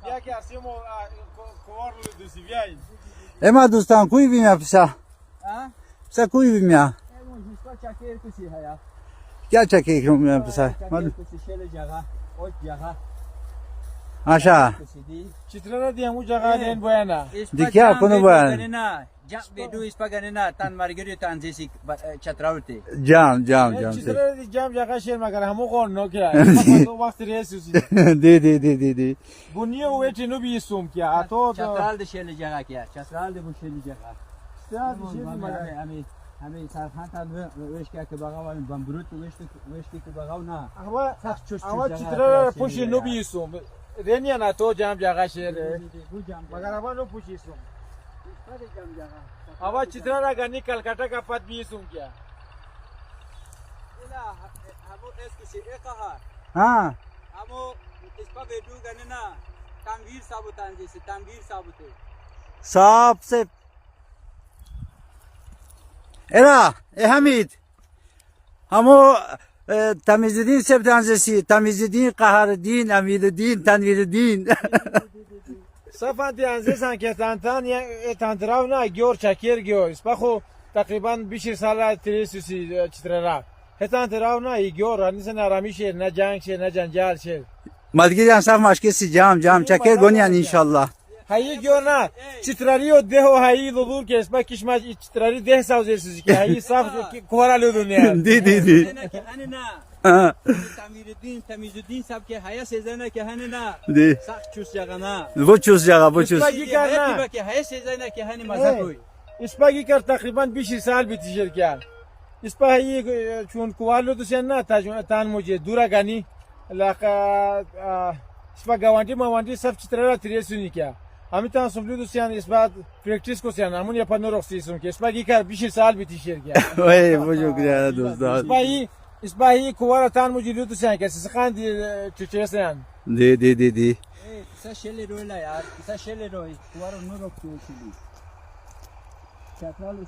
بیا که اسیمو کوار دوسی بیای. اما دوستان کوی بیم پسا پسا کوی بیم क्या चके में पसा अच्छा चित्रना दी हमू जगह देन बयाना दिखा कोनो बयान जब बेडू इस पगने ना तान मार्गेरी तान जैसी छत्रावते जाम जाम जाम चित्रना दी जाम जगह शेर मगर हमू कौन नो क्या तो वक्त रेसुसी दे बुनिया हुए चिनु भी सुम क्या तो छत्राल दे शेल जगह क्या छत्राल दे बुशेल जगह हमें सारखान तान वेश क्या के बगावन बम्बरूत वेश के बगाव ना आवा चित्रना पुशी नो भी सुम रेनिया ना तो जाम जगह शेर मगर आवा नो पुशी सुम आवा चित्रना गनी कलकत्ता का पद भी सुम क्या हमो इसको से एक कहा हाँ हमो इस पर बेडू गने ना तानवीर साबुतान जैसे तानवीर साबुते सबसे एरा ए हमीद हमो तमीजुद्दीन से तांजसी तमीजुद्दीन कहरुद्दीन अमीरुद्दीन तनवीरुद्दीन صفانتی انزیسان که تانتان یا تانتراو نه گور چکیر گور اسپخو تقریبا 20 سال تریسوسی چترا هتانتراو نه گور نیست نرامی شیر نه جنگ شیر نه جنجال شیر مدگیران صف مشکسی جام چکر گونیان انشالله هایی گور نه چتراریو ده و هایی لولور که اسپا کشماش چتراری ده سازیرسوزی که هایی صف کورا لودونیا دی तमीजुद्दीन साहब के हया सेजना के हने ना दी साख चूस जगह ना वो चूस जगह वो चूस اسپاگی کرنا के हया सेजना के हने मजा कोई اسپاگی کر تقریبا 20 سال بیتیشر کیا اسپا هایی چون کوالو دوسیان نه تان مجھے دورا گانی لاقا اسپا گوانتی مواندی صف چترا تریسونی کیا همی تان سملو دوسیان اسپا پریکٹیس کو سیان همون یا پنو رخصی سون که اسپاگی کر 20 سال بیتیشر کیا وای वो शुक्रिया दोस्तों اسپاهی کوارا تان مجھے دوسیان که سخان دی چچسیان دی सा शेले रोयला यार सा शेले रोय कुवारो नो रोक चली